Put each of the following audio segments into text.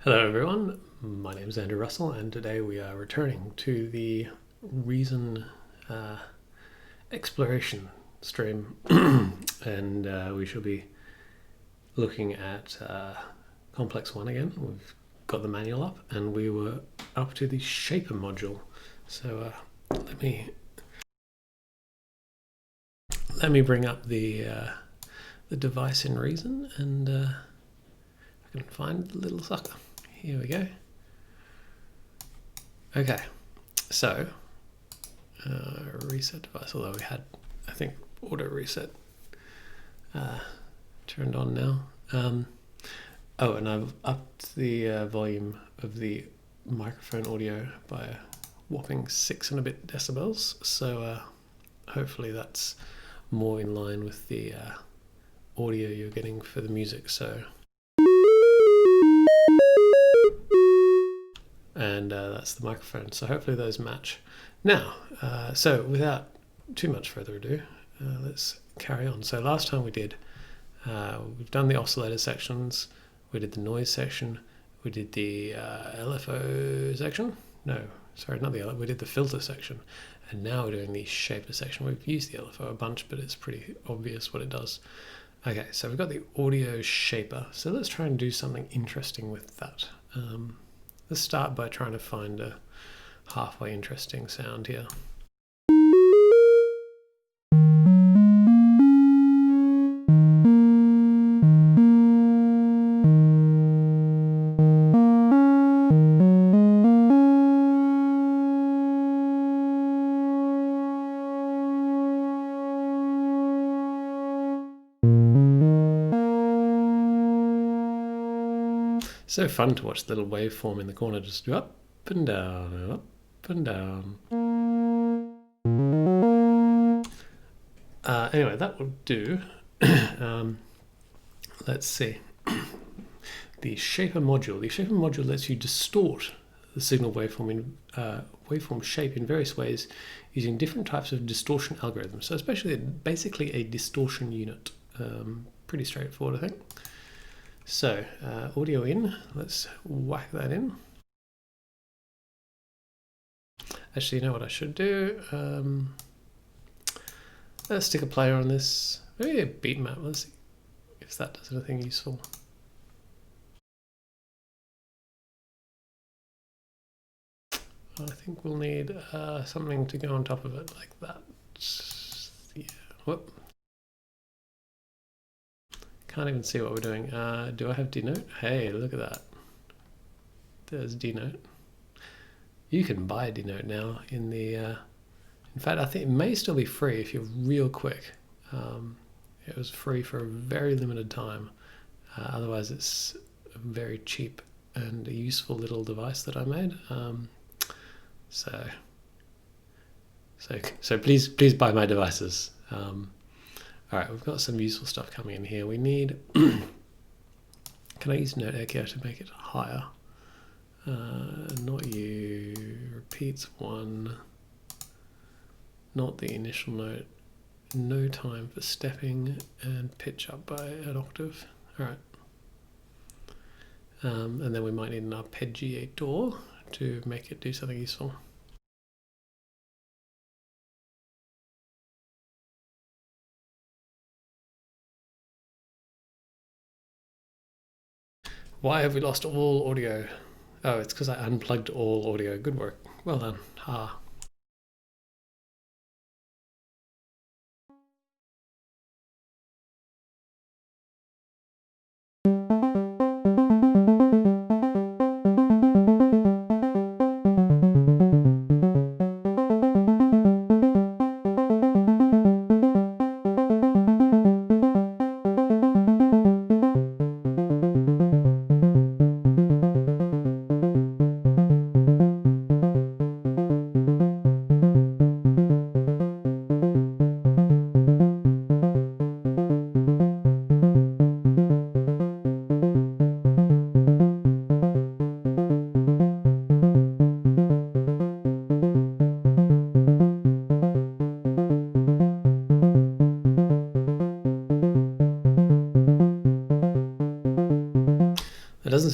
Hello everyone, my name is Andrew Russell and today we are returning to the Reason exploration stream and we shall be looking at Complex-1 again. We've got the manual up and we were up to the Shaper module. So let me bring up the device in Reason and I can find the little sucker. Here we go. Okay, so reset device, although we had, I think, auto reset turned on now. Oh, and I've upped the volume of the microphone audio by a whopping 6 and a bit decibels. So hopefully that's more in line with the audio you're getting for the music. So. And that's the microphone. So hopefully those match. Now, so without too much further ado, let's carry on. So last time we did, we've done the oscillator sections, we did the noise section, we did the LFO section. No, sorry, not the LFO, we did the filter section. And now we're doing the shaper section. We've used the LFO a bunch, but it's pretty obvious what it does. Okay, so we've got the audio shaper. So let's try and do something interesting with that. Let's start by trying to find a halfway interesting sound here. So fun to watch the little waveform in the corner just do up and down, up and down. Anyway, that will do. Let's see. The shaper module. The shaper module lets you distort the signal waveform shape in various ways using different types of distortion algorithms. So especially basically a distortion unit. Pretty straightforward, I think. So, audio in, let's whack that in. Actually, you know what I should do? Let's stick a player on this. Maybe a beat map, let's see if that does anything useful. I think we'll need something to go on top of it like that. Yeah, whoop. Can't even see what we're doing. Do I have denote? Hey, look at that. There's denote. You can buy denote now in the. In fact, I think it may still be free if you're real quick. It was free for a very limited time. Otherwise, it's a very cheap and a useful little device that I made. So please buy my devices. All right, we've got some useful stuff coming in here. We need, can I use note echo to make it higher? Not you, repeats 1, not the initial note, no time for stepping, and pitch up by an octave. All right. And then we might need an arpeggiator to make it do something useful. Why have we lost all audio? Oh, it's because I unplugged all audio. Good work. Well done. Ha.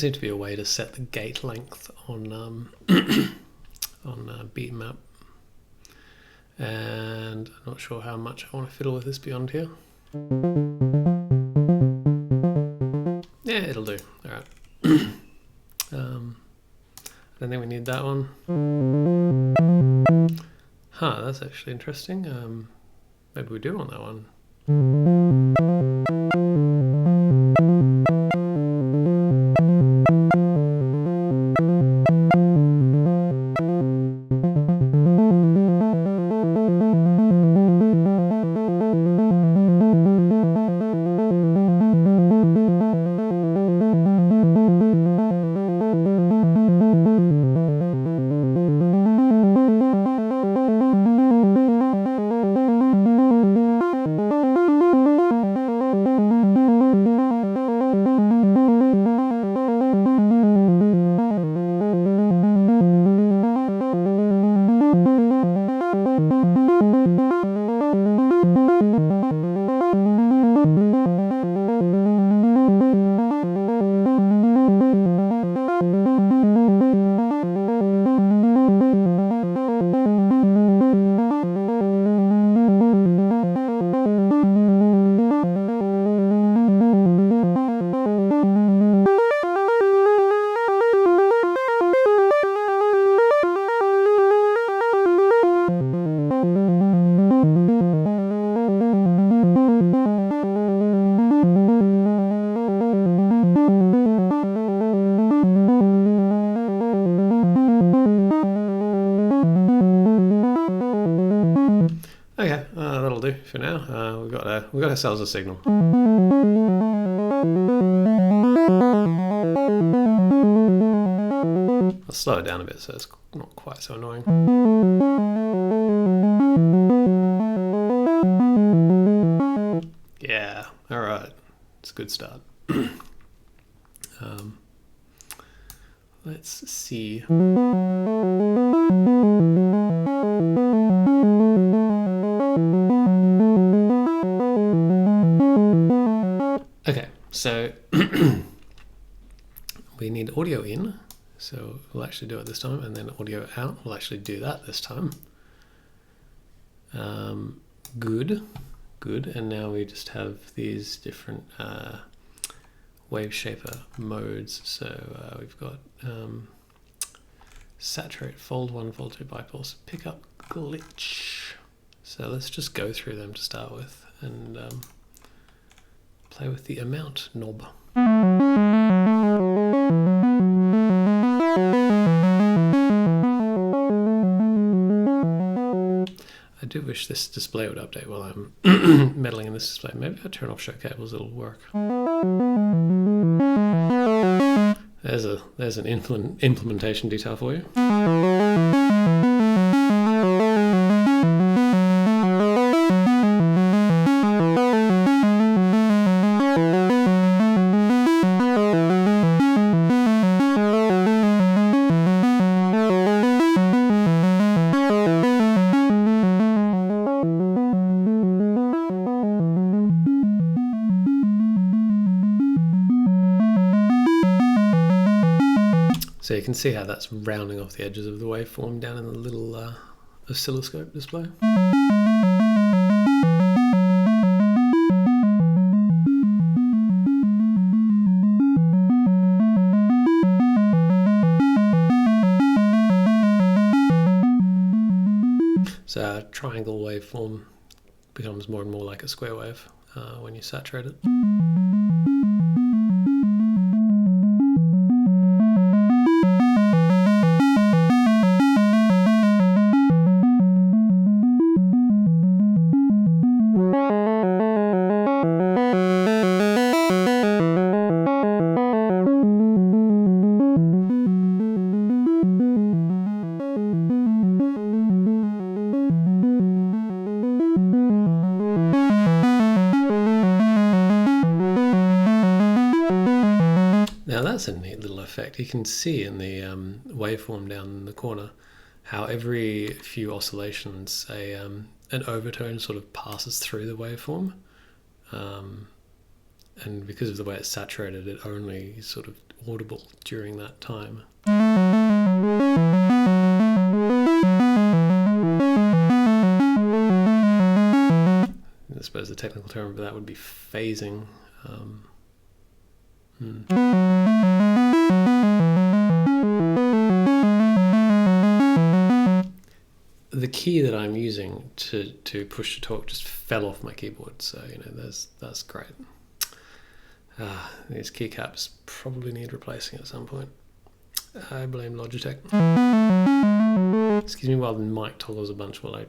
seem to be a way to set the gate length on on beatmap, and I'm not sure how much I want to fiddle with this beyond here. Yeah, it'll do. All right. I don't think we need that one. Huh, that's actually interesting. Maybe we do want that one. Okay, that'll do for now. We've got ourselves a signal. I'll slow it down a bit so it's not quite so annoying. Yeah, all right, it's a good start. Let's see. Okay, so we need audio in, so we'll actually do it this time, and then audio out, we'll actually do that this time. Good, and now we just have these different wave shaper modes. So we've got saturate, fold 1, fold 2, bipulse, pick up, glitch. So let's just go through them to start with and play with the amount knob. I do wish this display would update while I'm meddling in this display. Maybe if I turn off show cables, it'll work. There's an implementation detail for you. So you can see how that's rounding off the edges of the waveform down in the little oscilloscope display. So our triangle waveform becomes more and more like a square wave when you saturate it. Now that's a neat little effect. You can see in the waveform down in the corner how every few oscillations an overtone sort of passes through the waveform, and because of the way it's saturated, it only sort of audible during that time. I suppose the technical term for that would be phasing. The key that I'm using to push to talk just fell off my keyboard, so that's great. These keycaps probably need replacing at some point. I blame Logitech. Excuse me while the mic toggles a bunch while I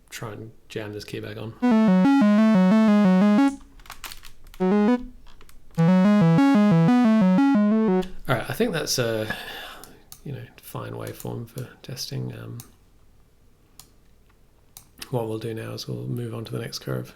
try and jam this key back on. Alright, I think that's a fine waveform for testing. What we'll do now is we'll move on to the next curve.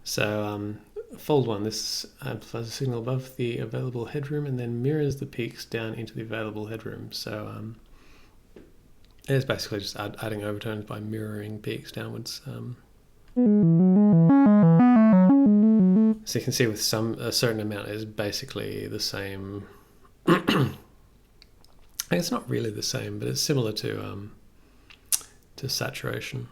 So fold 1, this amplifies the signal above the available headroom and then mirrors the peaks down into the available headroom. So it's basically just adding overtones by mirroring peaks downwards. So you can see with a certain amount is basically the same. It's not really the same, but it's similar to saturation.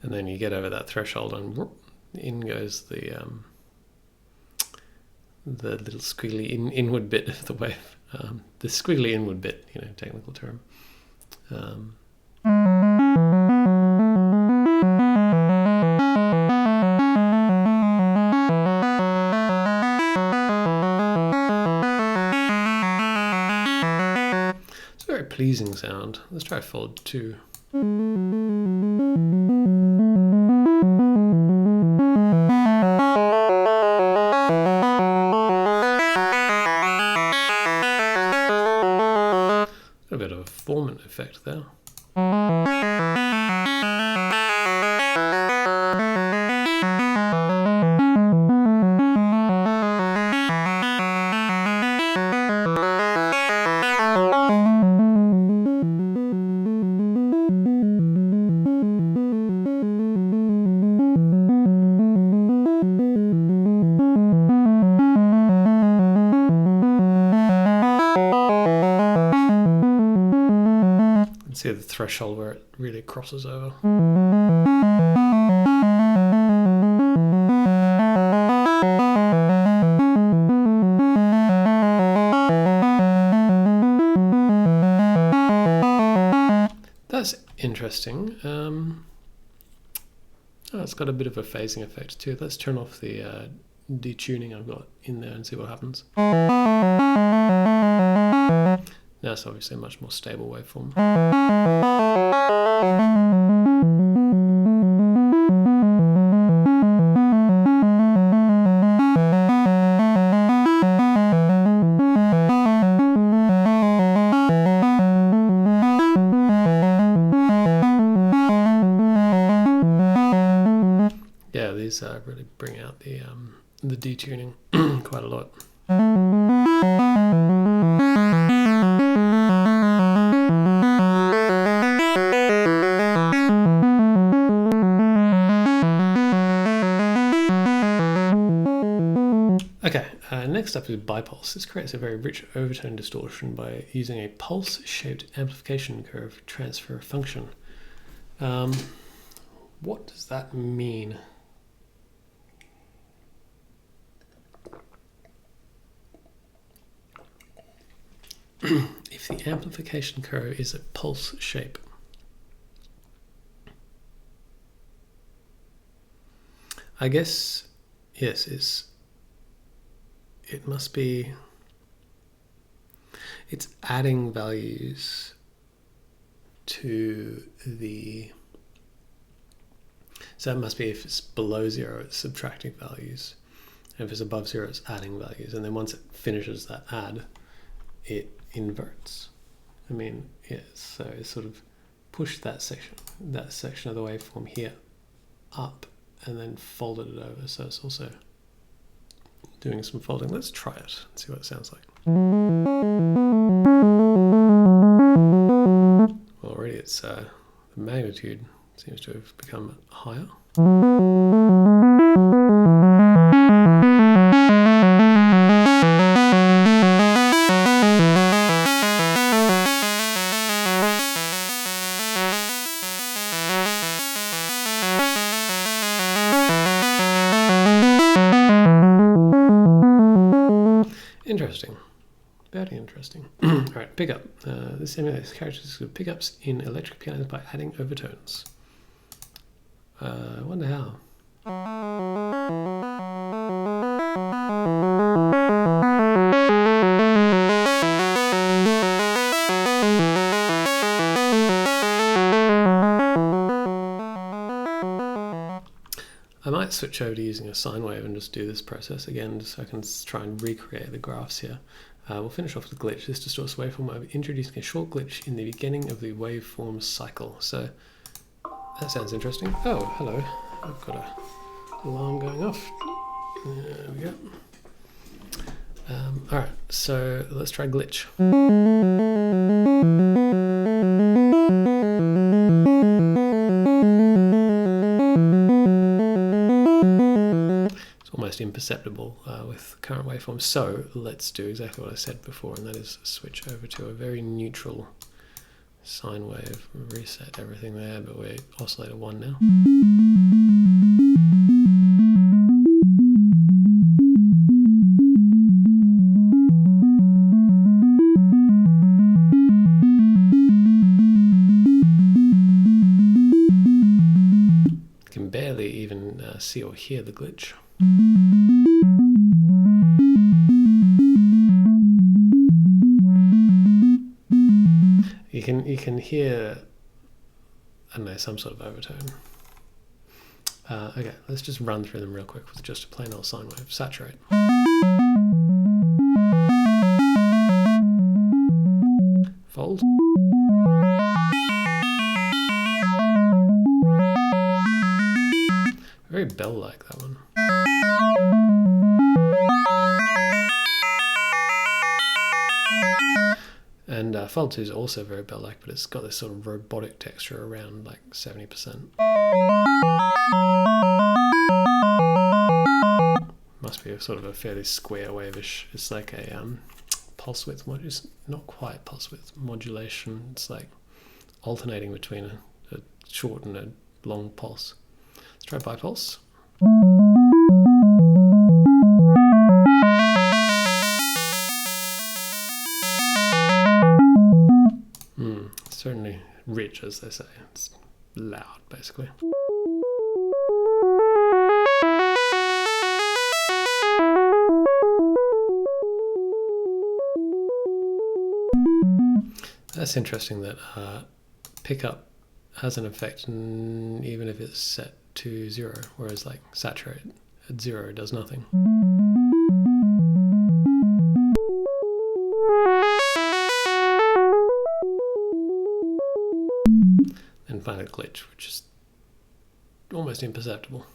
And then you get over that threshold and whoop, in goes the little squiggly inward bit of the wave. The squiggly inward bit, technical term. It's a very pleasing sound. Let's try fold 2. A bit of a formant effect there. See the threshold where it really crosses over. That's interesting. It's got a bit of a phasing effect too. Let's turn off the detuning I've got in there and see what happens. Now it's obviously a much more stable waveform. Yeah, these really bring out the detuning quite a lot. Okay, next up is bipulse. This creates a very rich overtone distortion by using a pulse-shaped amplification curve transfer function. What does that mean? If the amplification curve is a pulse shape, I guess, yes, it must be, it's adding values to the, so it must be if it's below 0, it's subtracting values. And if it's above 0, it's adding values. And then once it finishes that add, it inverts. I mean, yeah, so it's sort of push that section of the waveform here up and then folded it over. So it's also doing some folding. Let's try it and see what it sounds like. Well, already it's the magnitude seems to have become higher. Interesting. Very interesting. Alright, pickup. This simulates characteristics of pickups in electric pianos by adding overtones. I wonder how. I might switch over to using a sine wave and just do this process again, just so I can try and recreate the graphs here. We'll finish off with the glitch. This distorts waveform by introducing a short glitch in the beginning of the waveform cycle. So that sounds interesting. Oh, hello. I've got an alarm going off. There we go. Alright, so let's try glitch. Almost imperceptible with current waveforms. So let's do exactly what I said before, and that is switch over to a very neutral sine wave, reset everything there, but we're oscillator 1 now. Can barely even see or hear the glitch. You can hear, I don't know, some sort of overtone. Okay, let's just run through them real quick with just a plain old sine wave. Saturate. Fold. Very bell-like, that one. And Fold 2 is also very bell-like, but it's got this sort of robotic texture around like 70%. Must be a sort of a fairly square wave-ish. It's like a pulse width, it's not quite pulse width modulation. It's like alternating between a short and a long pulse. Let's try bipulse. Certainly rich, as they say. It's loud, basically. That's interesting that pickup has an effect even if it's set to 0, whereas like saturate at 0 does nothing. And find a glitch, which is almost imperceptible.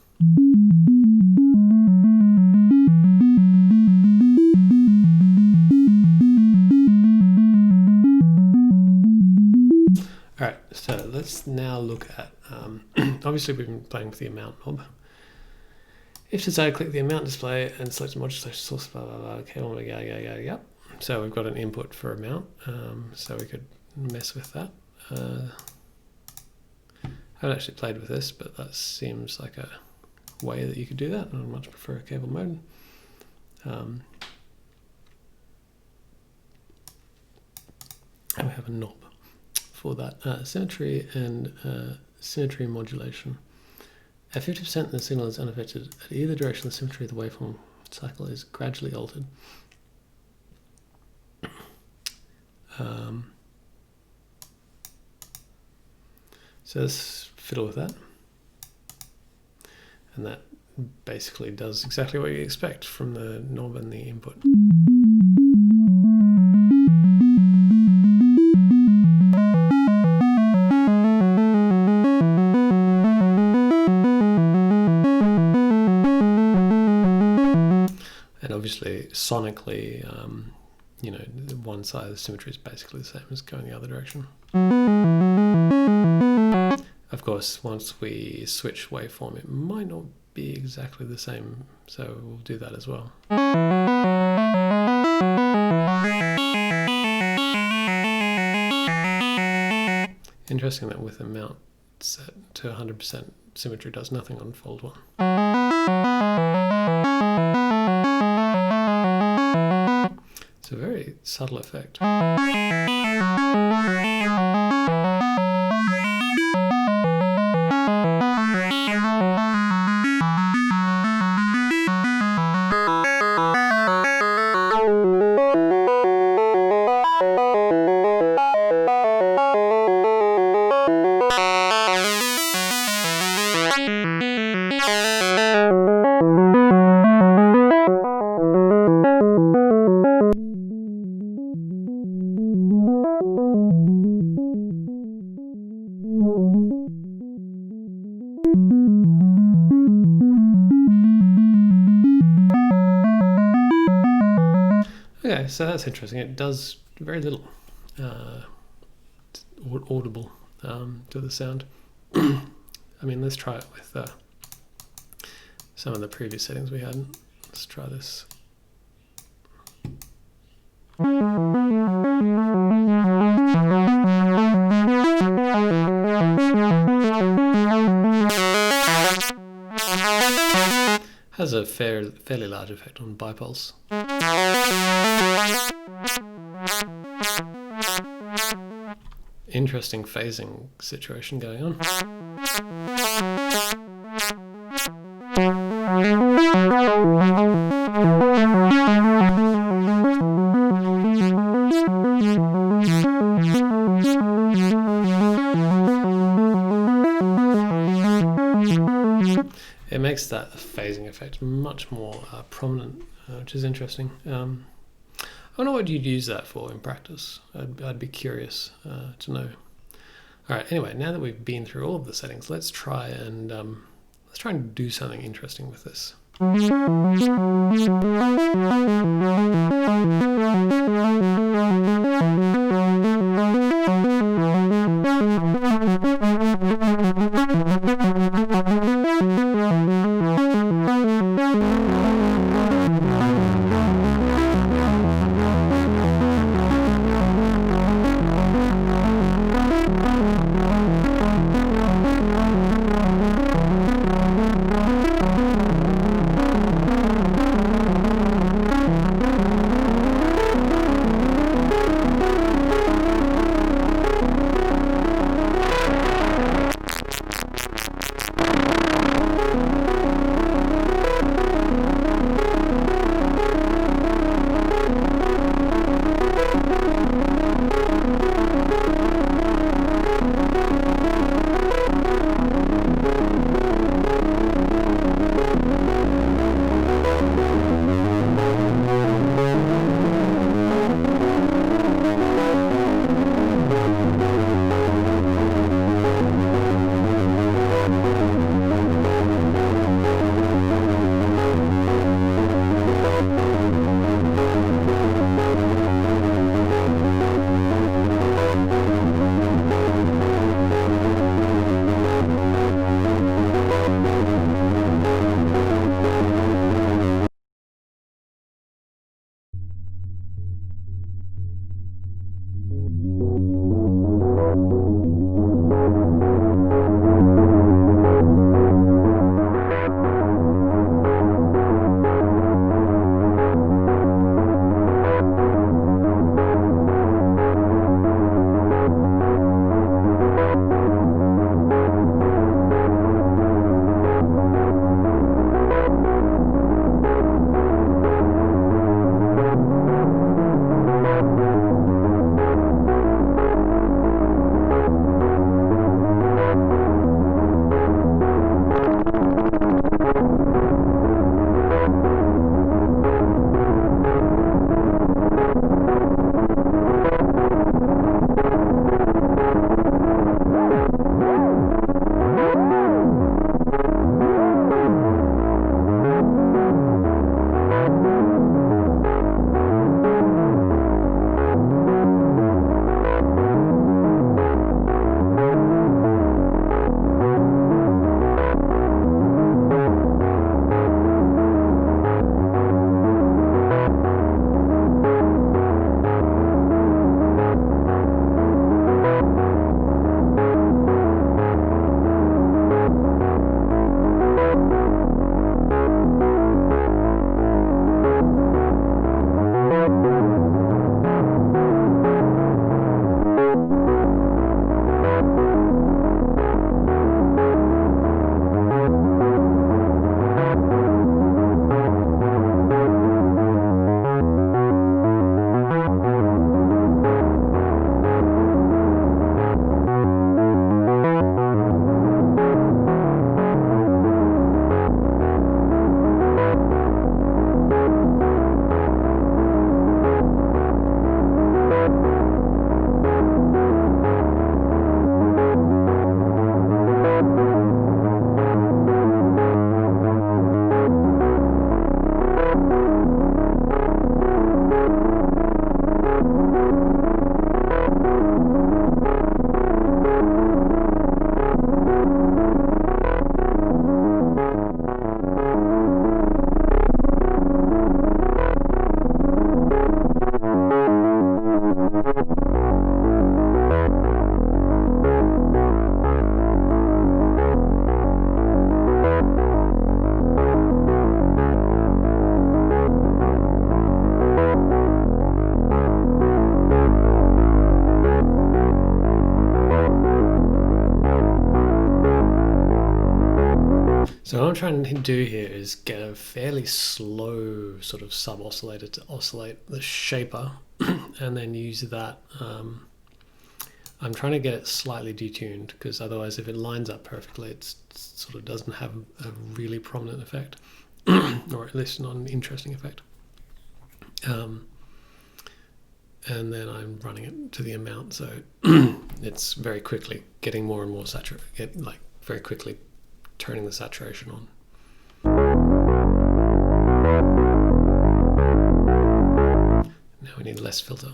Alright, so let's now look at, obviously we've been playing with the amount knob. If decided, click the amount display and select the modulation source, blah, blah, blah, okay, yeah. So we've got an input for amount, so we could mess with that. I haven't actually played with this, but that seems like a way that you could do that, and I much prefer cable mode. And we have a knob for that. Symmetry and symmetry modulation. At 50%, the signal is unaffected. At either direction, the symmetry of the waveform cycle is gradually altered. So let's fiddle with that. And that basically does exactly what you expect from the knob and the input. obviously sonically, you know, one side of the symmetry is basically the same as going the other direction. Of course, once we switch waveform, it might not be exactly the same, so we'll do that as well. Interesting that with a mount set to 100% symmetry does nothing on fold 1. It's a very subtle effect. Okay, so that's interesting. It does very little audible to the sound. I mean, let's try it with some of the previous settings we had. Let's try this. Has a fairly large effect on bipulse. Interesting phasing situation going on. It makes that phasing effect much more prominent, which is interesting. I don't know what you'd use that for in practice. I'd be curious to know. All right. Anyway, now that we've been through all of the settings, let's try and do something interesting with this. So what I'm trying to do here is get a fairly slow sort of sub-oscillator to oscillate the shaper and then use that. I'm trying to get it slightly detuned because otherwise if it lines up perfectly it sort of doesn't have a really prominent effect or at least not an interesting effect. And then I'm running it to the amount, so it's very quickly getting more and more saturated, like very quickly turning the saturation on. Now we need less filter.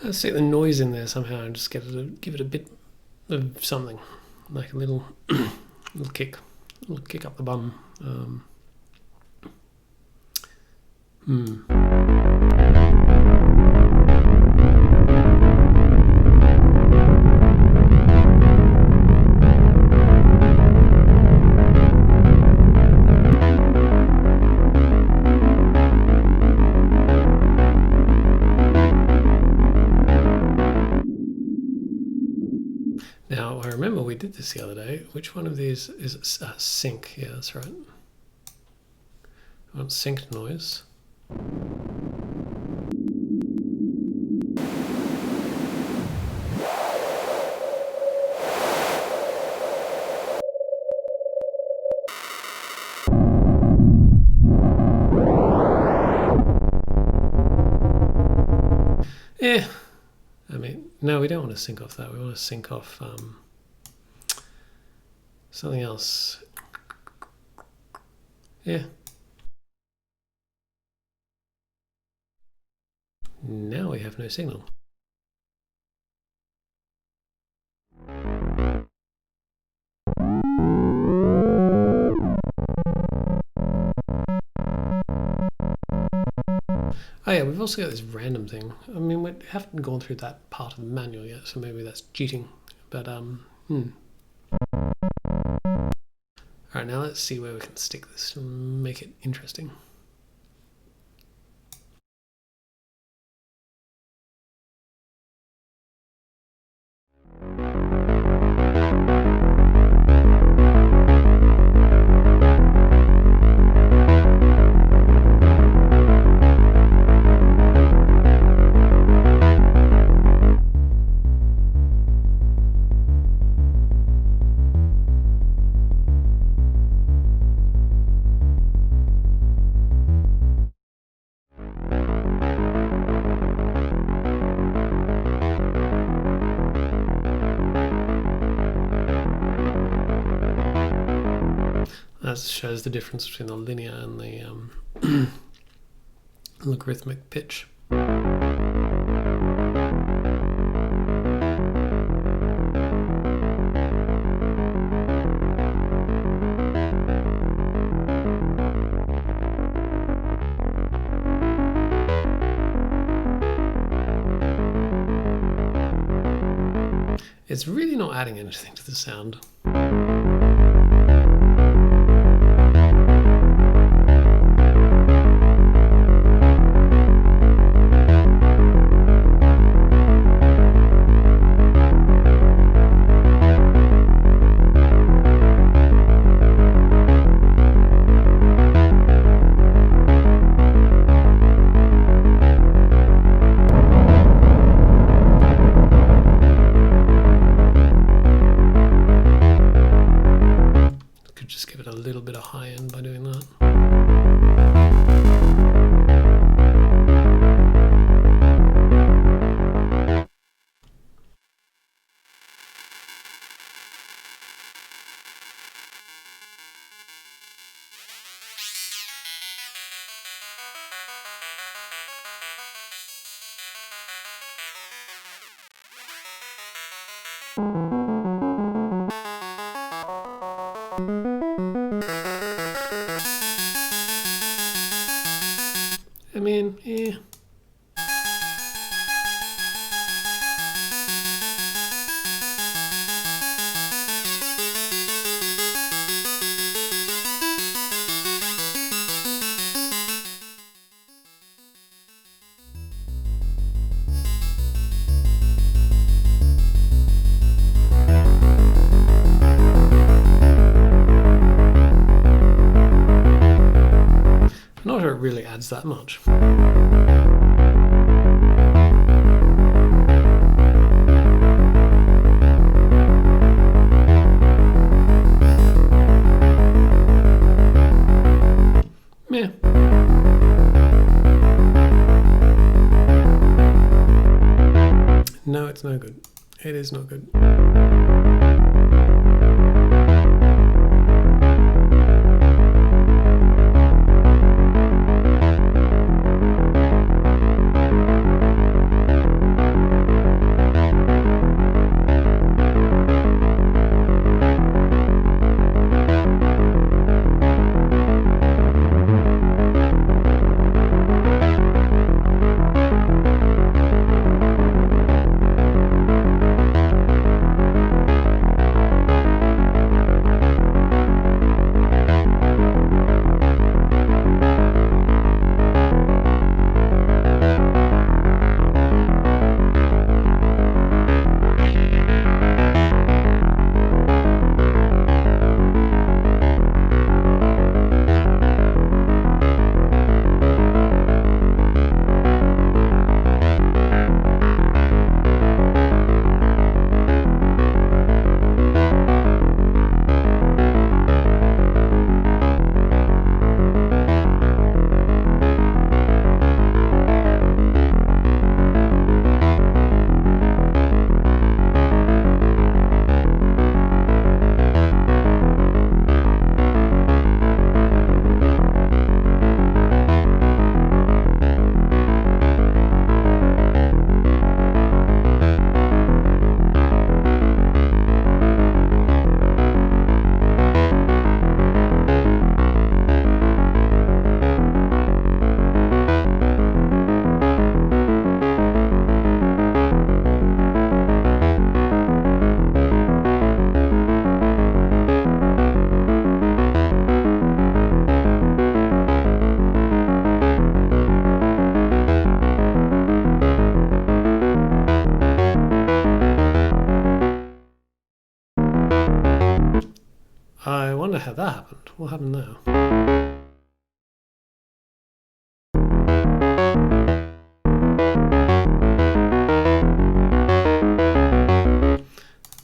Let's see the noise in there somehow and just give it a bit of something, like a little kick up the bum. Now, I remember we did this the other day. Which one of these is sync? Yeah, that's right. I want synced noise. Yeah. I mean, no, we don't want to sync off that. We want to sync off something else. Yeah. Now we have no signal. Oh yeah, we've also got this random thing. I mean, we haven't gone through that part of the manual yet, so maybe that's cheating. But Alright, now let's see where we can stick this to make it interesting. That shows the difference between the linear and the logarithmic pitch. It's really not adding anything to the sound. Just give it a little bit of high end by doing that. I mean, I'm not sure it really adds that much. Yeah. No, it's no good. It is not good. I wonder how that happened. What happened there?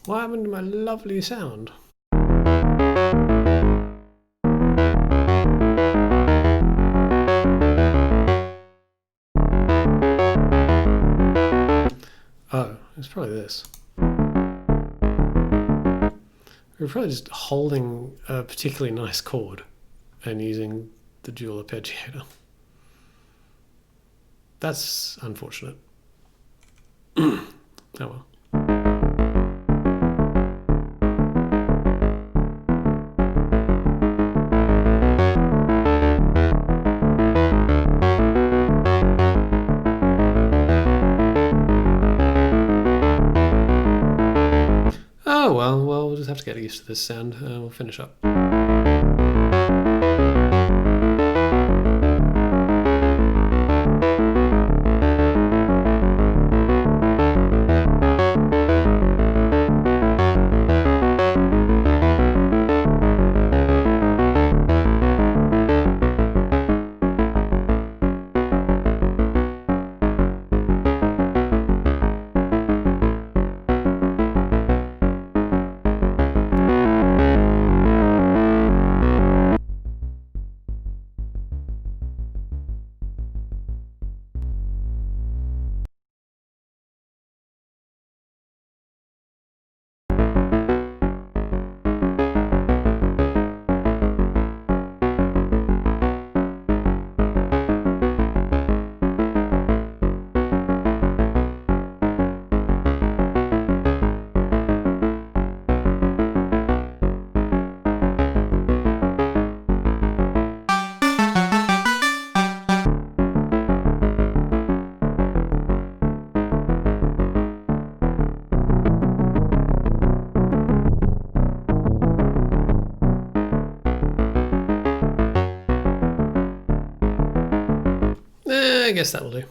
What happened to my lovely sound? Oh, it's probably this. We're probably just holding a particularly nice chord and using the dual arpeggiator. That's unfortunate. Oh well. Oh well, we'll just have to get used to this sound. We'll finish up. I guess that will do.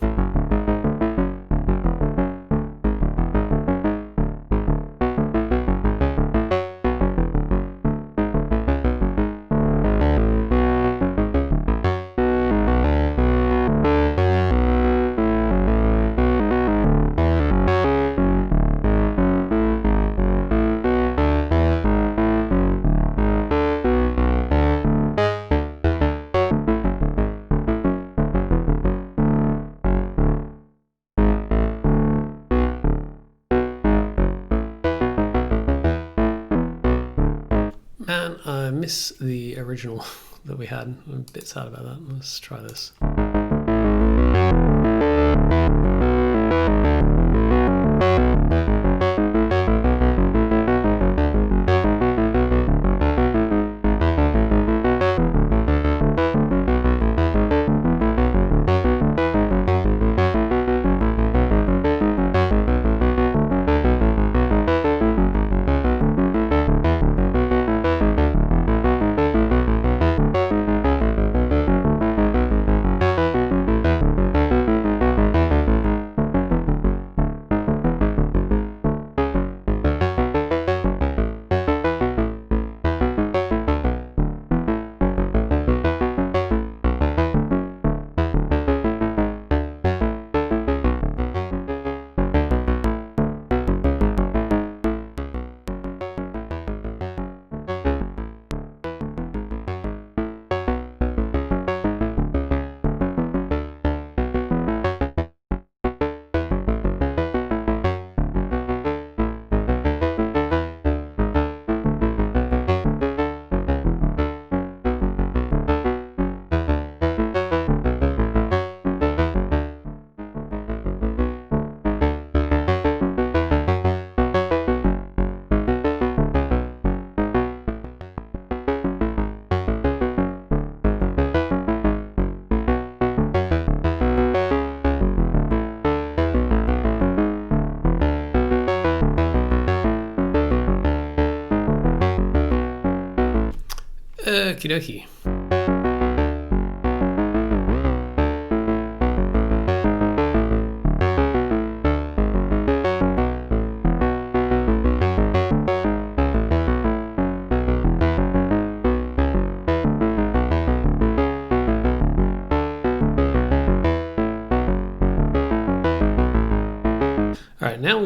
Man, I miss the original that we had. I'm a bit sad about that. Let's try this. Okie dokie.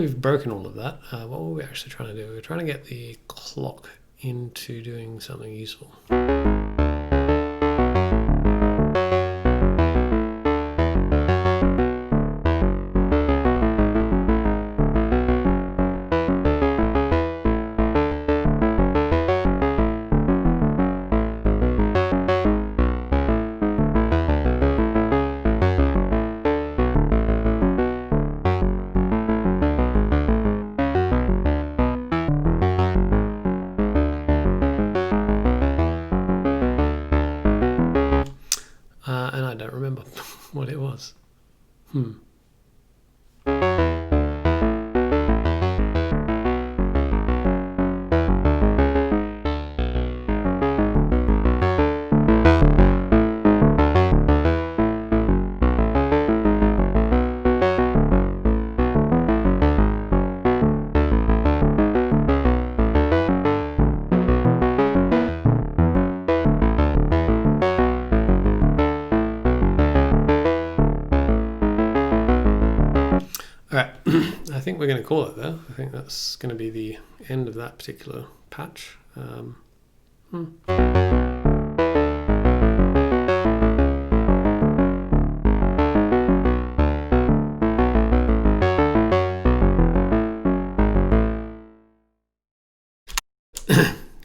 we've broken all of that, what were we actually trying to do? We were trying to get the clock into doing something useful. And I don't remember what it was. Alright, I think we're going to call it there. I think that's going to be the end of that particular patch.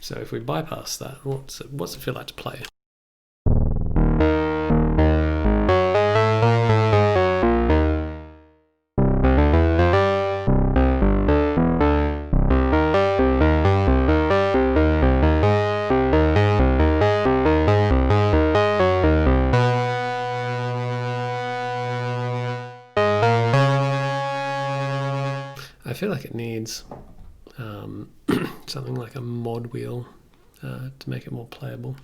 So if we bypass that, what's it feel like to play? I feel like it needs something like a mod wheel to make it more playable.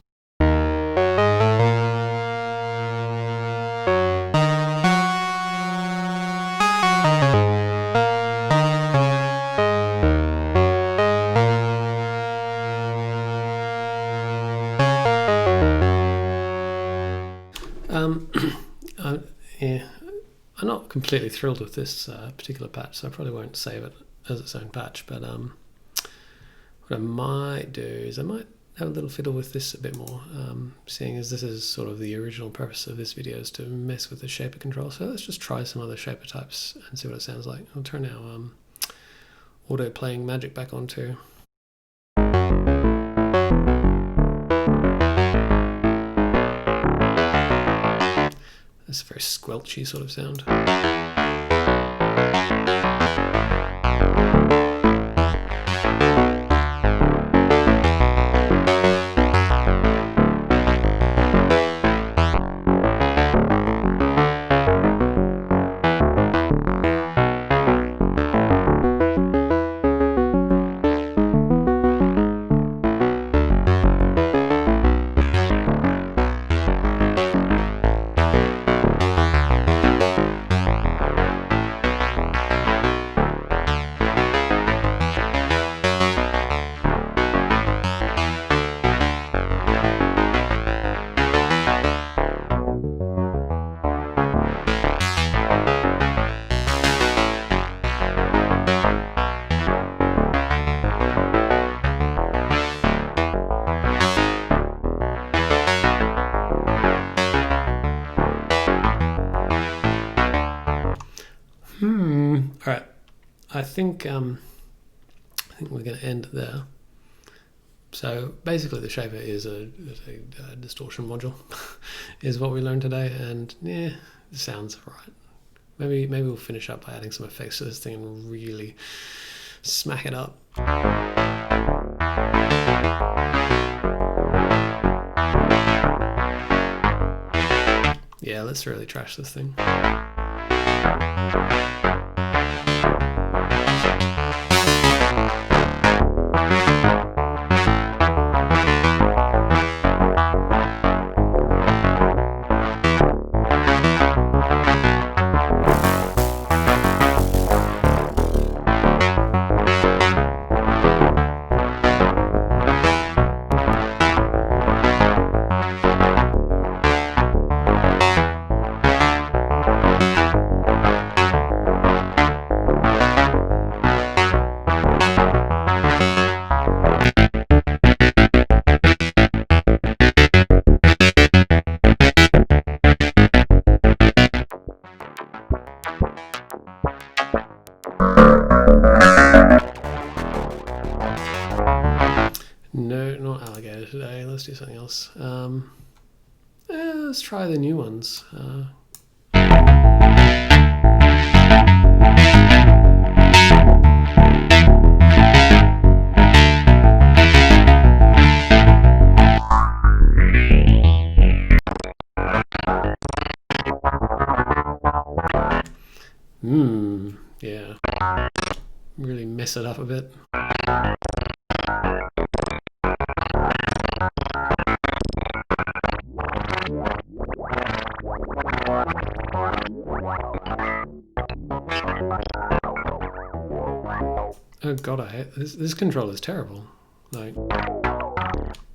Yeah, I'm not completely thrilled with this particular patch, so I probably won't save it as its own patch, but what I might do is I might have a little fiddle with this a bit more, seeing as this is sort of the original purpose of this video is to mess with the shaper control. So let's just try some other shaper types and see what it sounds like. I'll turn our auto playing magic back on too. It's a very squelchy sort of sound. All right, I think we're going to end there. So basically, the shaper is a distortion module, is what we learned today, and yeah, it sounds right. Maybe we'll finish up by adding some effects to this thing and really smack it up. Yeah, let's really trash this thing. no, not alligator today. Let's do something else. Let's try the new ones. Yeah. Really mess it up a bit. Oh god, I hate this controller is terrible. Like,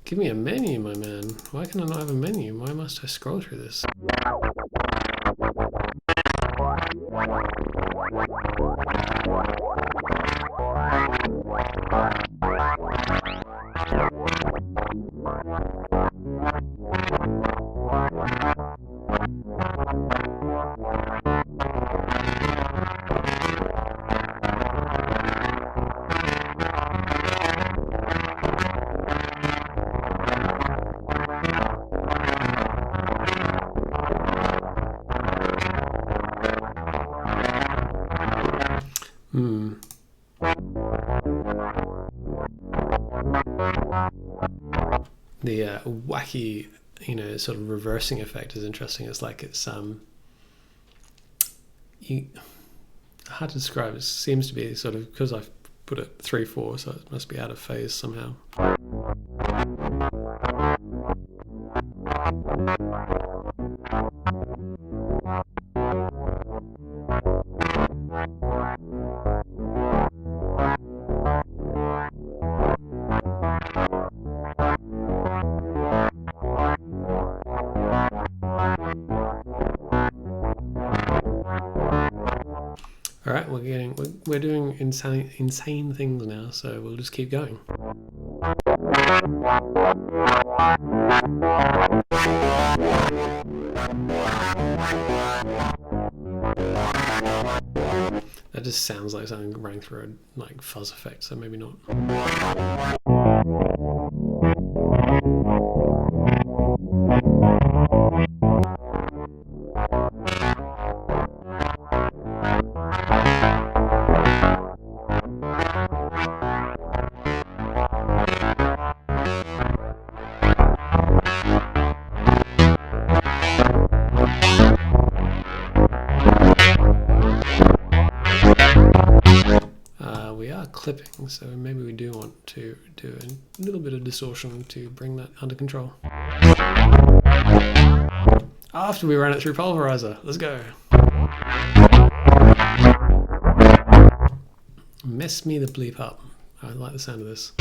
give me a menu, my man. Why can I not have a menu? Why must I scroll through this? The wacky, sort of reversing effect is interesting. It's like it's hard to describe. It seems to be sort of, because I've put it 3/4, so it must be out of phase somehow. All right, we're doing insane things now, so we'll just keep going. That just sounds like something running through a fuzz effect, so maybe not. Clipping, so maybe we do want to do a little bit of distortion to bring that under control. After we run it through Pulverizer, let's go. Mess me the bleep up. I like the sound of this.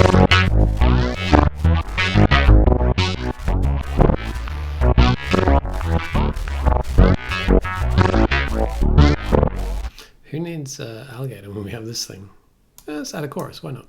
Who needs alligator when we have this thing? Let's add a chorus, why not?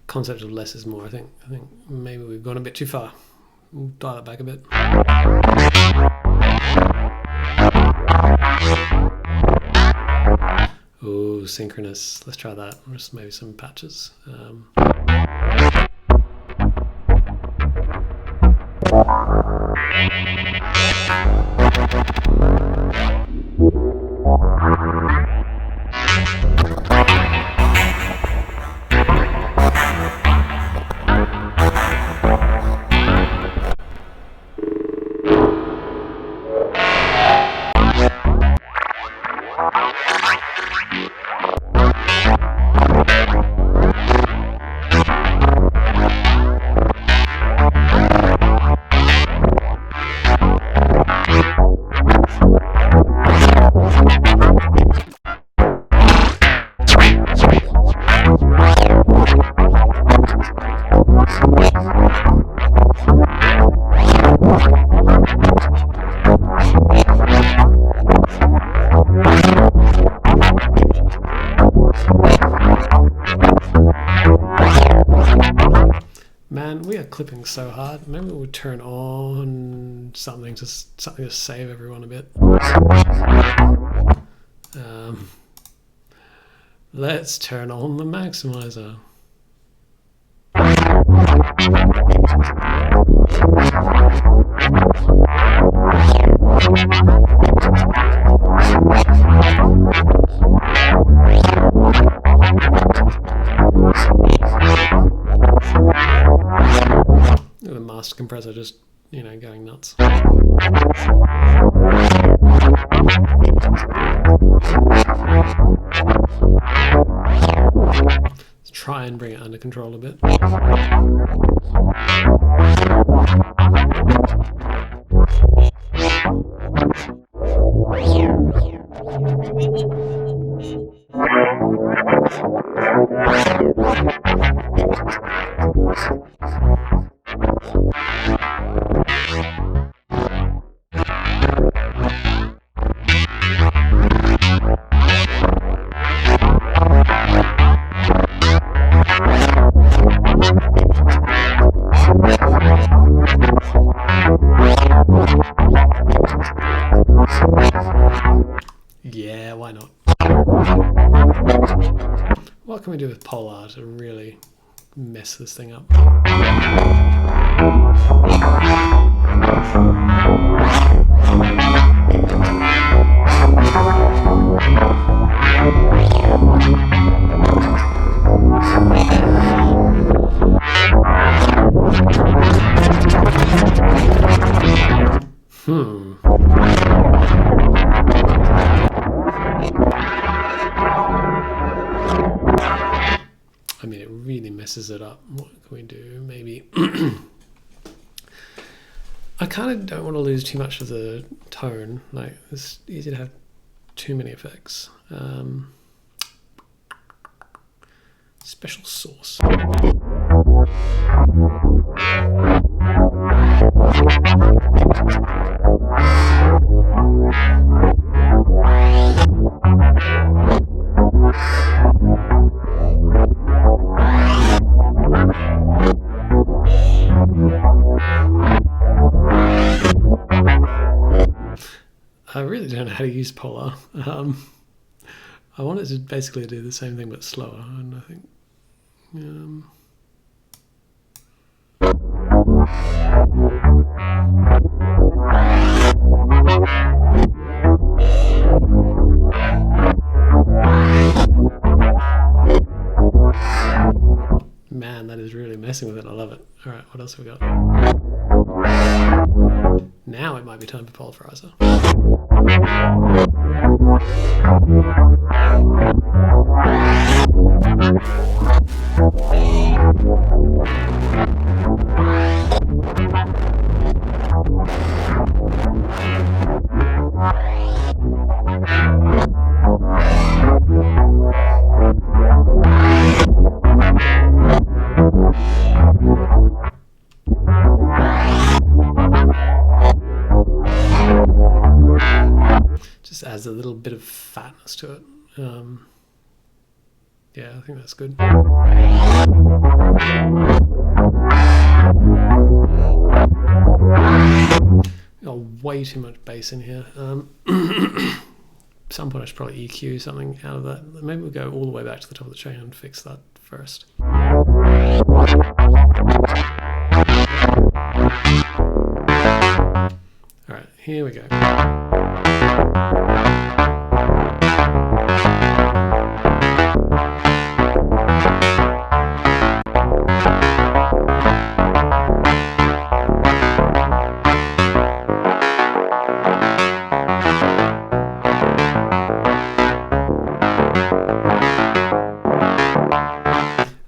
Concept of less is more. I think maybe we've gone a bit too far. We'll dial it back a bit. Oh, synchronous. Let's try that. Just maybe some patches. man, we are clipping so hard. Maybe we'll turn on something to save everyone a bit. Let's turn on the maximizer. The master compressor just, going nuts. Let's try and bring it under control a bit. Yeah, why not? What can we do with Polar to really mess this thing up? I mean, it really messes it up. What can we do? Maybe I kind of don't want to lose too much of the tone. Like, it's easy to have too many effects. Special sauce. I really don't know how to use Polar. I wanted to basically do the same thing but slower, and I think man, that is really messing with it. I love it. All right, what else have we got? Now it might be time for polarizer. Just adds a little bit of fatness to it. Yeah, I think that's good. Got way too much bass in here. At some point I should probably EQ something out of that. Maybe we'll go all the way back to the top of the chain and fix that first. Alright, here we go.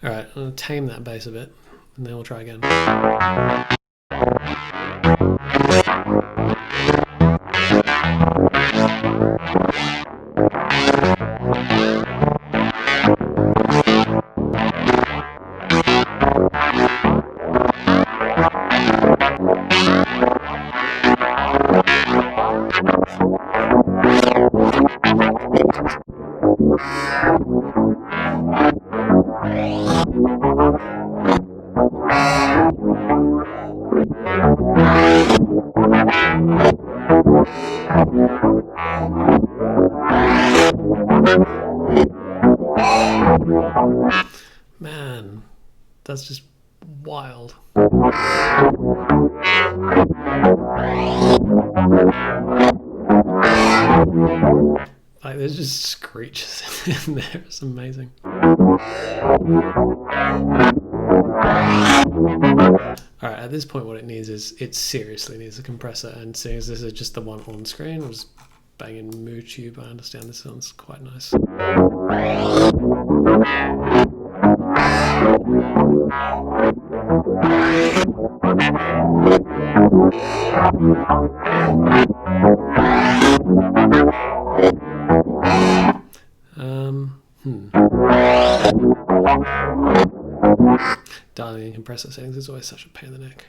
Alright, I'm going to tame that bass a bit, and then we'll try again. Man, that's just wild. Like, there's just screeches in there. It's amazing. Alright, at this point what it needs is, it seriously needs a compressor, and seeing as this is just the one on screen, we'll just bang in Moo Tube. I understand this sounds quite nice. Dialing in compressor settings is always such a pain in the neck.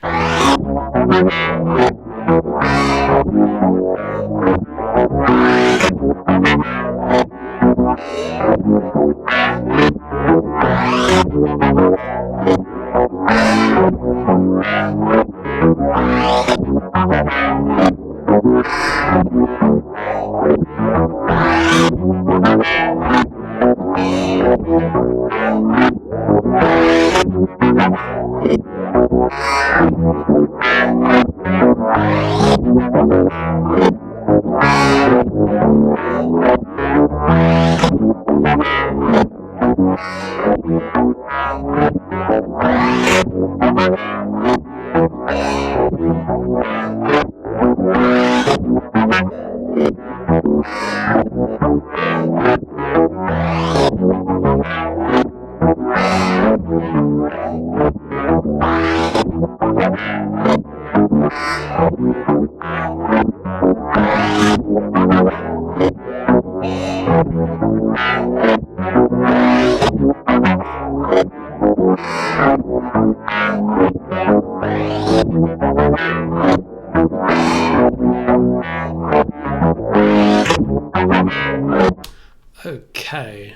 Okay.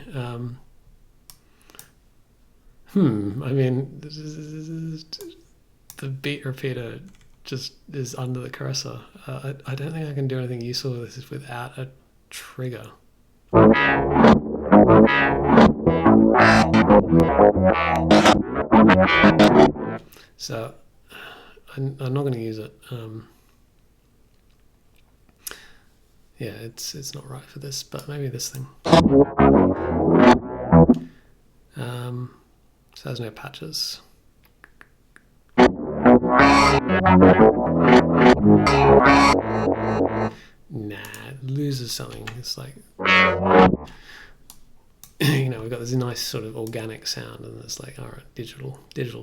I mean, the beat repeater just is under the cursor. I don't think I can do anything useful with this without a trigger. So I'm not going to use it. Yeah, it's not right for this, but maybe this thing. So there's no patches. Nah, it loses something. It's like, you know, we've got this nice sort of organic sound, and it's like, all right, digital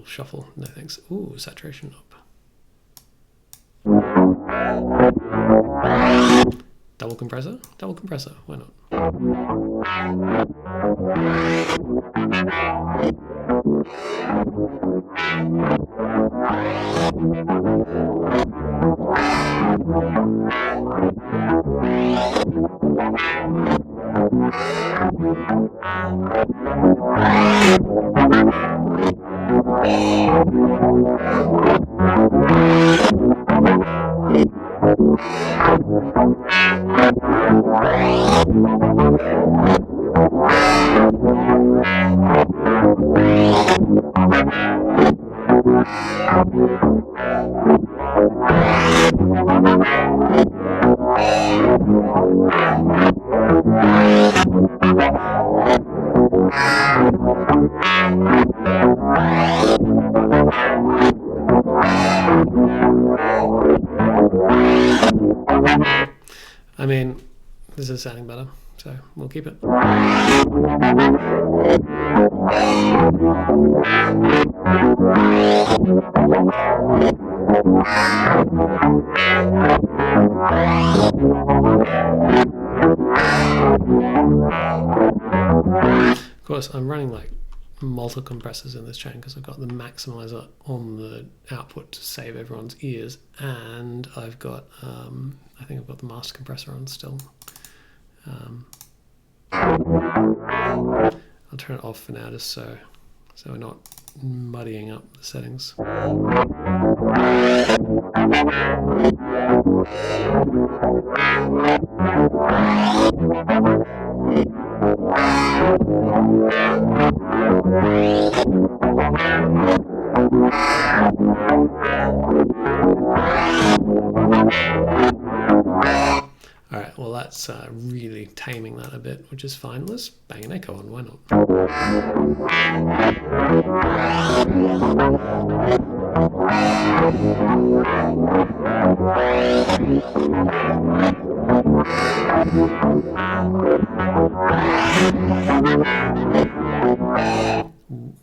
shuffle. No thanks. Ooh, saturation up. Double compressor? Double compressor, why not? I mean, this is sounding better, so we'll keep it. Of course, I'm running like multiple compressors in this chain because I've got the maximizer on the output to save everyone's ears, and I've got I think I've got the master compressor on still. I'll turn it off for now, just so we're not muddying up the settings. Alright, well that's really taming that a bit, which is fine. Let's bang an echo on, why not?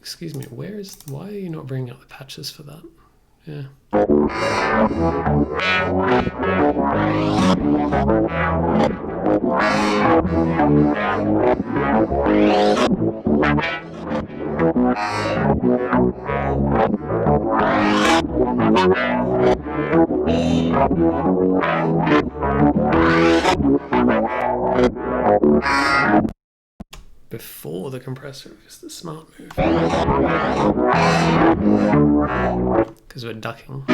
Excuse me, why are you not bringing up the patches for that? Yeah. Before the compressor is the smart move. Because we're ducking.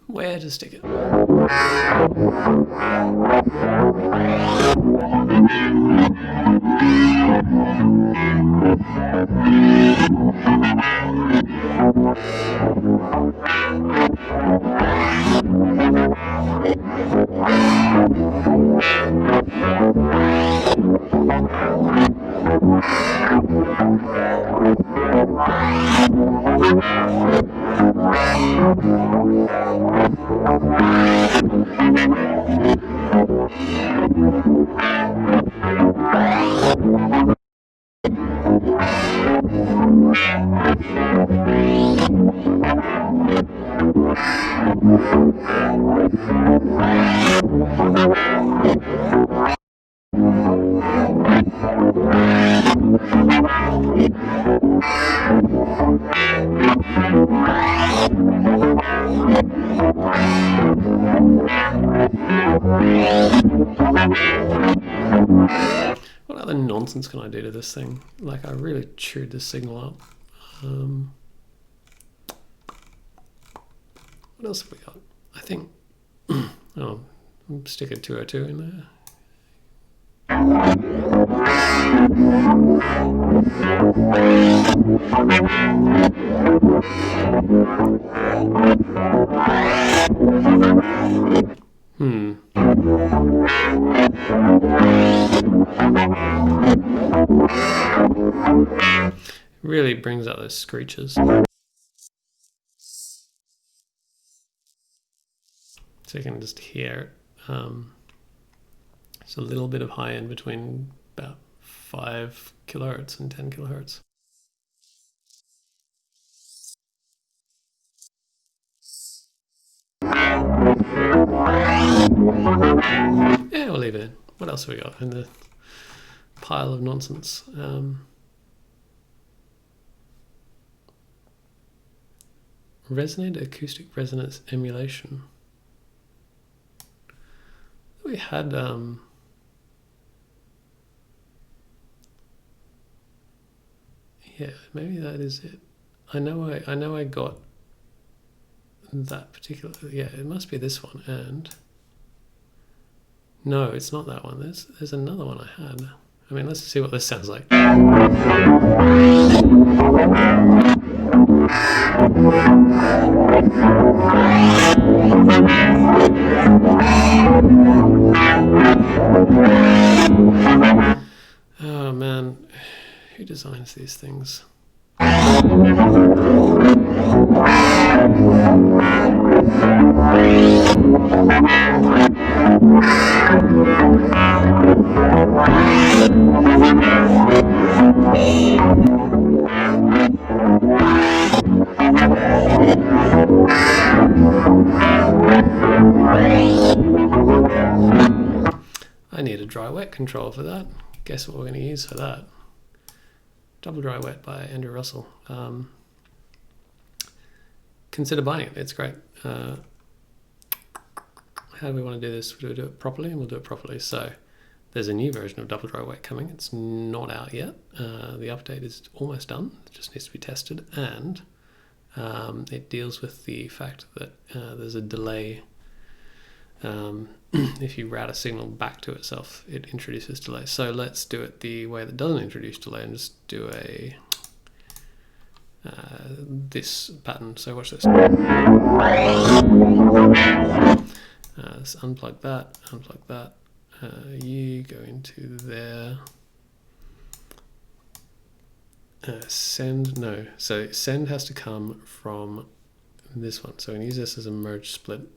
Where to stick it? What other nonsense can I do to this thing? Like, I really chewed this signal up. What else have we got? I think, oh, stick a 202 in there. Really brings out those screeches. So you can just hear it. It's a little bit of high end between about 5 kilohertz and 10 kilohertz. Yeah, we'll leave it in. What else have we got in the pile of nonsense? Resonant acoustic resonance emulation. We had yeah, maybe that is it. I know I got that particular, yeah, it must be this one. And no, it's not that one. There's another one I had. I mean, let's see what this sounds like. Oh man, who designs these things? wet control for that. Guess what we're going to use for that? Double dry wet by Andrew Russell. Consider buying it. It's great. How do we want to do this? Do we do it properly? And we'll do it properly. So there's a new version of double dry wet coming. It's not out yet. The update is almost done. It just needs to be tested, and it deals with the fact that there's a delay. If you route a signal back to itself, it introduces delay. So let's do it the way that doesn't introduce delay and just do a this pattern. So watch this. Let's unplug that, unplug that. You go into there. Send, no. So send has to come from this one. So we can use this as a merge split.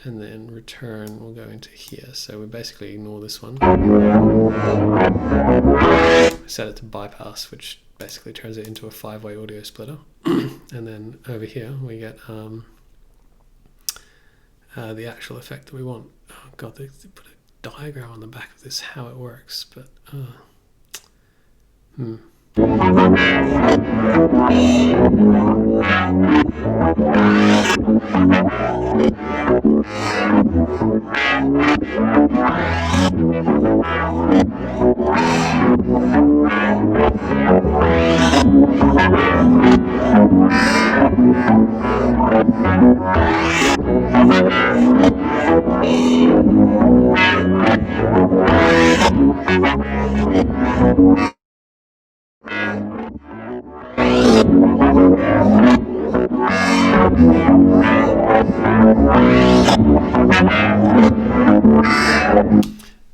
And then return will go into here. So we basically ignore this one. We set it to bypass, which basically turns it into a 5-way audio splitter. And then over here we get the actual effect that we want. Oh god, they put a diagram on the back of this how it works, but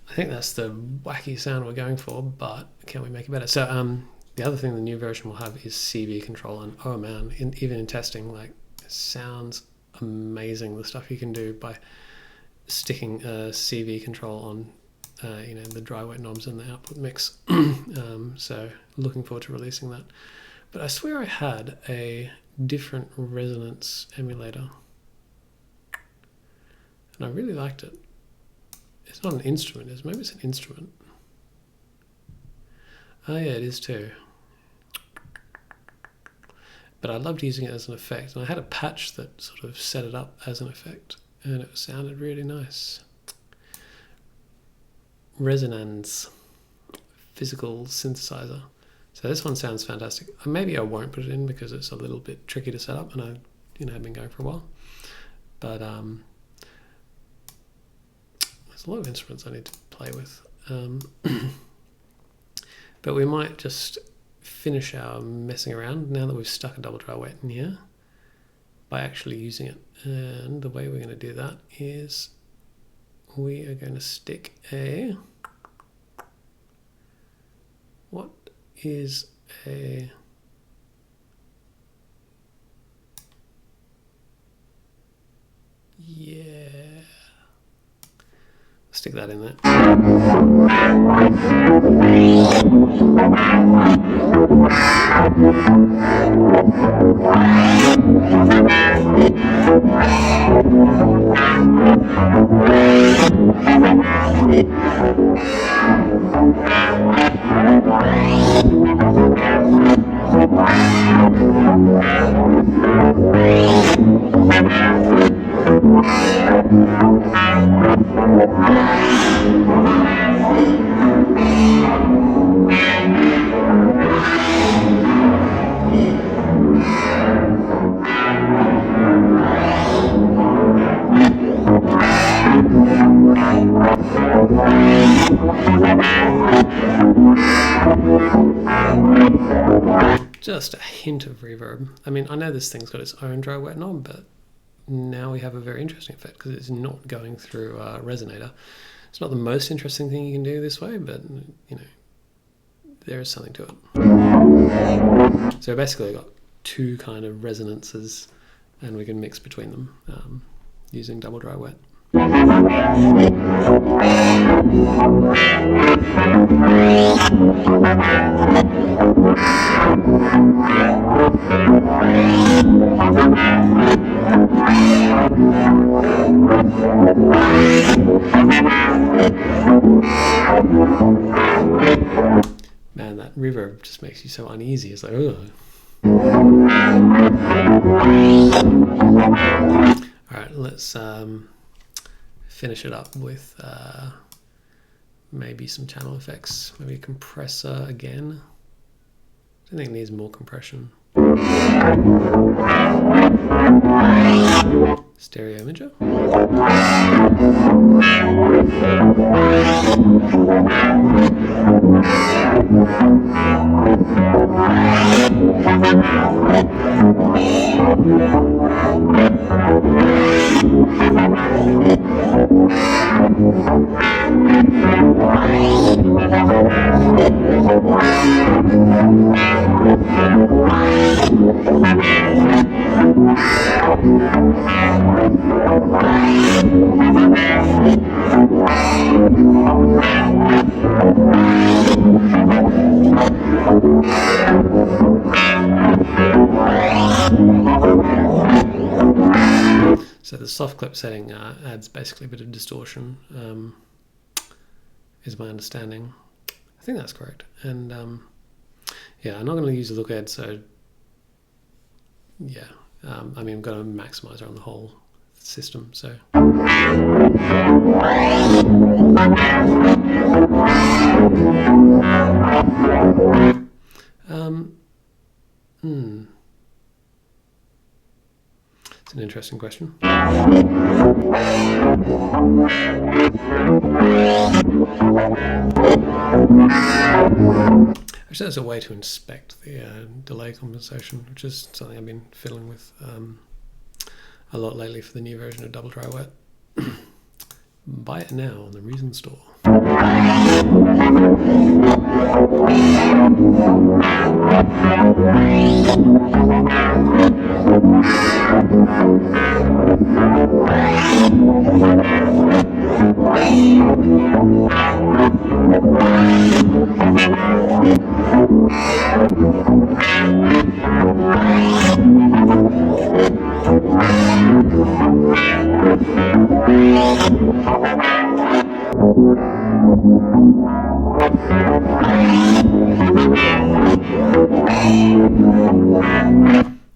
I think that's the wacky sound we're going for, but can we make it better? So the other thing the new version will have is CV control, and oh man, even in testing, like, it sounds amazing, the stuff you can do by sticking CV control on the dry wet knobs and the output mix. So looking forward to releasing that. But I swear I had a different resonance emulator, and I really liked it. It's not an instrument, maybe it's an instrument. Oh yeah, it is too. But I loved using it as an effect, and I had a patch that sort of set it up as an effect, and it sounded really nice. Resonance, physical synthesizer. So this one sounds fantastic. Maybe I won't put it in because it's a little bit tricky to set up, and I've been going for a while. But there's a lot of instruments I need to play with. But we might just finish our messing around now that we've stuck a double dry wet in here by actually using it. And the way we're going to do that is we are going to stick a... What is a... Yeah. Stick that in there. Just a hint of reverb. I mean, I know this thing's got its own dry wet knob, but now we have a very interesting effect because it's not going through a resonator. It's not the most interesting thing you can do this way, but there is something to it. So basically I've got two kind of resonances, and we can mix between them using double dry wet. Man, that reverb just makes you so uneasy. It's like, ugh. Alright, let's finish it up with maybe some channel effects, maybe a compressor again. I think it needs more compression. Stereo imager. So the soft clip setting adds basically a bit of distortion, is my understanding. I think that's correct. And yeah, I'm not going to use a look ahead, so yeah, I mean, I'm going to maximize on the whole system, so. It's an interesting question. Actually, there's a way to inspect the delay compensation, which is something I've been fiddling with a lot lately for the new version of Double Dry Wet. Buy it now on the Reason Store.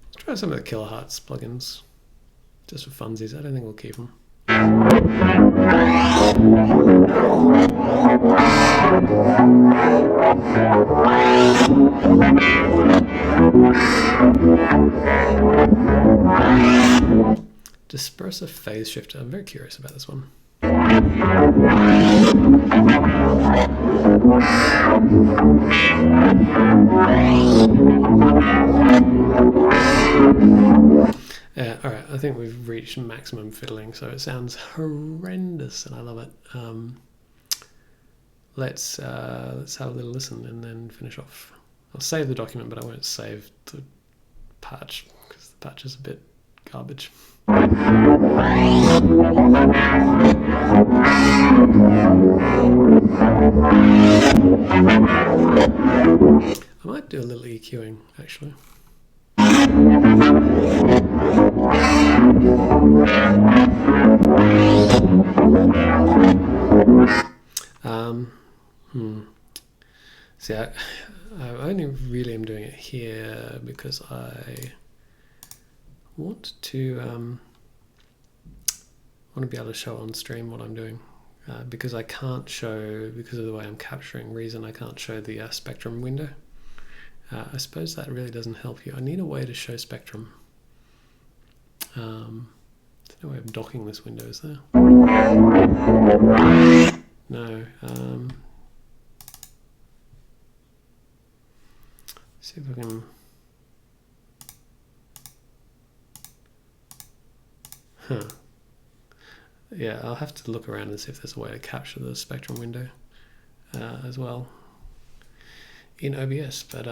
Let's try some of the Kilohertz plugins, just for funsies. I don't think we'll keep them. Disperser phase shifter. I'm very curious about this one. Yeah, all right, I think we've reached maximum fiddling, so it sounds horrendous and I love it. Let's have a little listen and then finish off. I'll save the document, but I won't save the patch because the patch is a bit garbage. I might do a little EQing actually. See, I only really am doing it here because I want to be able to show on stream what I'm doing, because I can't show, because of the way I'm capturing Reason, I can't show the spectrum window. I suppose that really doesn't help you. I need a way to show spectrum. There's no way of docking this window, is there? No. See if I can. Huh. Yeah, I'll have to look around and see if there's a way to capture the spectrum window as well in OBS, but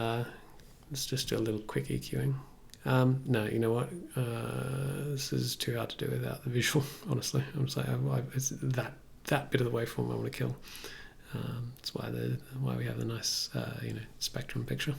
let's just do a little quick EQing. No, you know what? This is too hard to do without the visual, honestly. I'm just like, it's that bit of the waveform I want to kill. That's why we have the nice spectrum picture.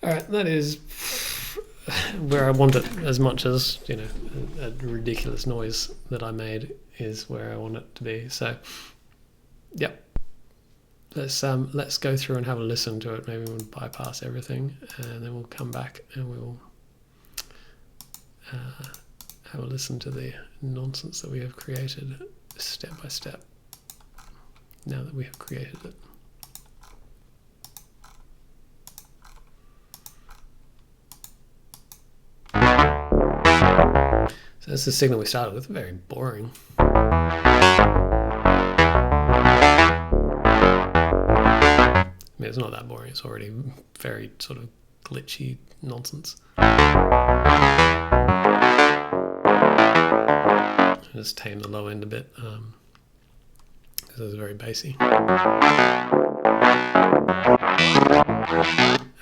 Alright, that is where I want it, as much as, you know, a ridiculous noise that I made is where I want it to be. So, yep. Let's go through and have a listen to it. Maybe we'll bypass everything, and then we'll come back and we'll have a listen to the nonsense that we have created step by step, now that we have created it. So that's the signal we started with. Very boring. I mean, it's not that boring. It's already very sort of glitchy nonsense. Just tame the low end a bit, because it's very bassy.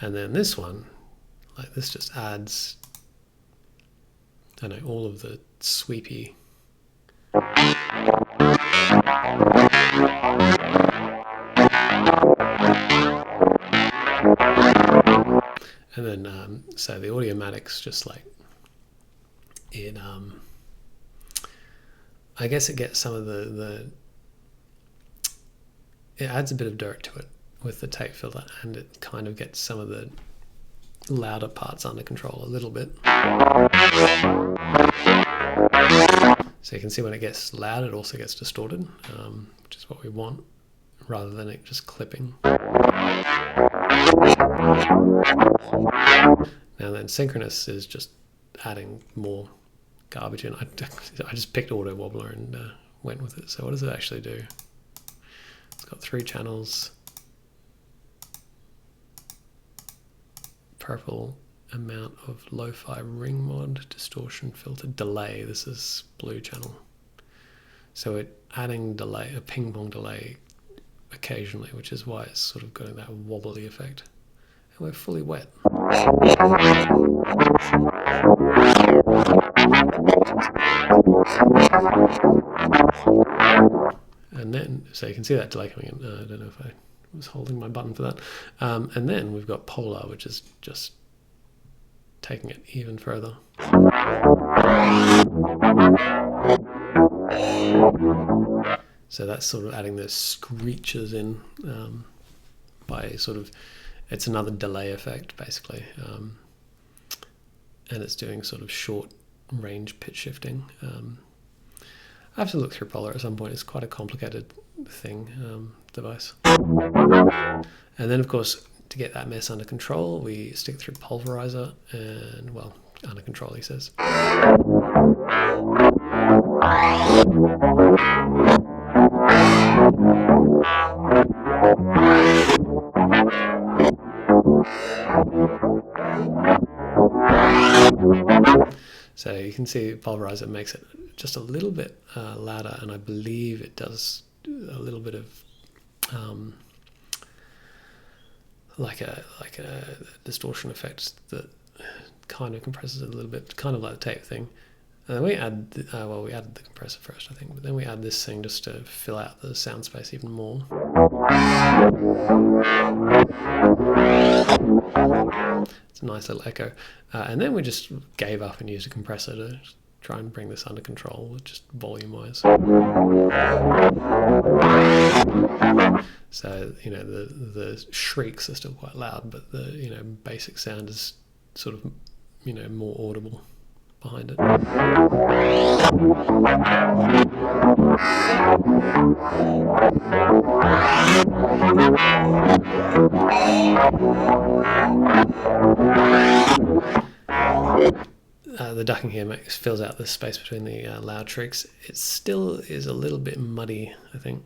And then this one, like this, just adds, I know, all of the sweepy and then so the Audiomatic's just like it, I guess it gets some of the it adds a bit of dirt to it with the tape filter, and it kind of gets some of the louder parts under control a little bit. So you can see when it gets loud, it also gets distorted, which is what we want, rather than it just clipping. Now then, synchronous is just adding more garbage in. I just picked Auto Wobbler and went with it. So what does it actually do? It's got 3 channels. Purple amount of lo-fi ring mod, distortion filter, delay. This is blue channel. So it adding delay, a ping pong delay occasionally, which is why it's sort of got that wobbly effect. And we're fully wet. And then, so you can see that delay coming in. I don't know if I was holding my button for that. And then we've got polar, which is just taking it even further. So that's sort of adding those screeches in by sort of, it's another delay effect basically. And it's doing sort of short range pitch shifting. I have to look through Polar at some point. It's quite a complicated thing, device. And then of course, to get that mess under control, we stick through Pulverizer and, well, under control he says. So you can see Pulverizer makes it just a little bit louder, and I believe it does a little bit of like a distortion effect that kind of compresses it a little bit, kind of like the tape thing. And then we add, we added the compressor first, I think, but then we add this thing just to fill out the sound space even more. It's a nice little echo. And then we just gave up and used a compressor to try and bring this under control, just volume-wise. So, the shrieks are still quite loud, but the, basic sound is sort of, more audible behind it. The ducking here fills out the space between the loud shrieks. It still is a little bit muddy, I think.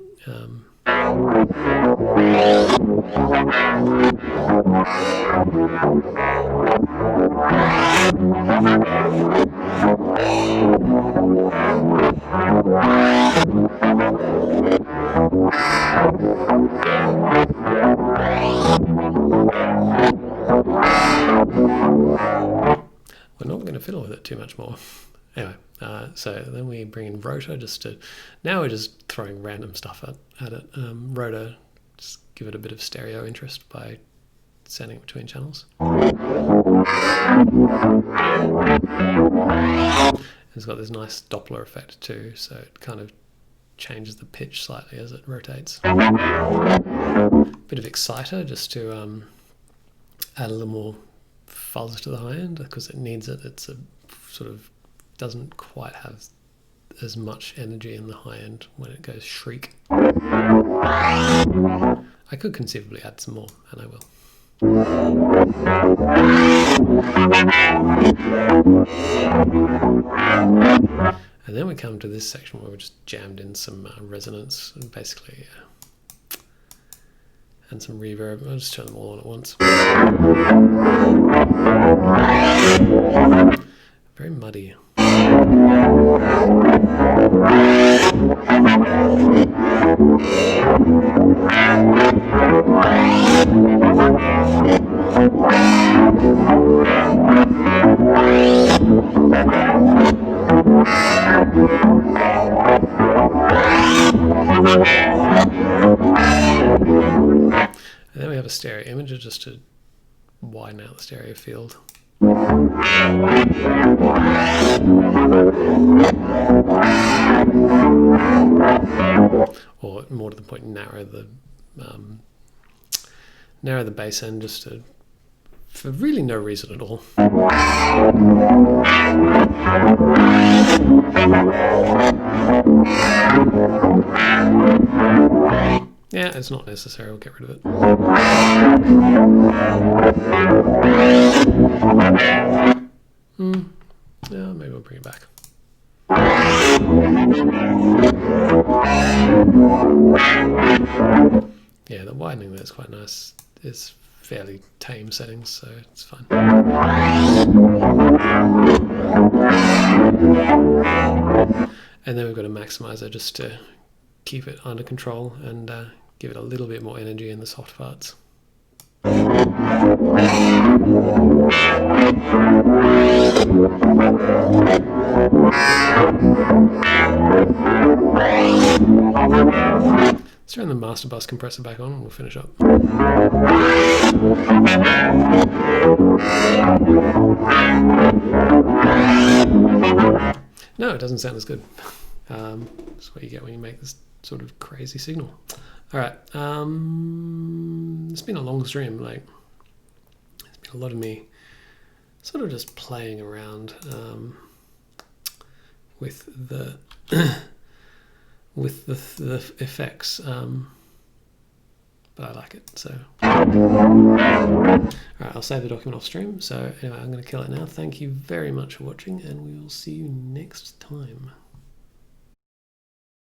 We're not going to fiddle with it too much more. Anyway, so then we bring in rotor now we're just throwing random stuff at it. Rotor, just give it a bit of stereo interest by sending it between channels. It's got this nice Doppler effect too, so it kind of changes the pitch slightly as it rotates. Bit of exciter just to add a little more fuzz to the high end because it needs it. It's a sort of doesn't quite have as much energy in the high end when it goes shriek. I could conceivably add some more, and I will. And then we come to this section where we just jammed in some resonance and basically and some reverb. I'll just turn them all on at once. Very muddy. And then we have a stereo imager just to widen out the stereo field. Or more to the point, narrow the bass end just for really no reason at all. Yeah, it's not necessary, we'll get rid of it. Yeah, maybe we'll bring it back. Yeah, the widening there is quite nice. It's fairly tame settings, so it's fine. And then we've got a maximizer just to keep it under control and give it a little bit more energy in the soft parts. Let's turn the master bus compressor back on and we'll finish up. No, it doesn't sound as good. That's what you get when you make this sort of crazy signal. All right, it's been a long stream. Like, it's been a lot of me sort of just playing around with the with the effects, but I like it. So, all right, I'll save the document off stream. So anyway, I'm going to kill it now. Thank you very much for watching, and we will see you next time.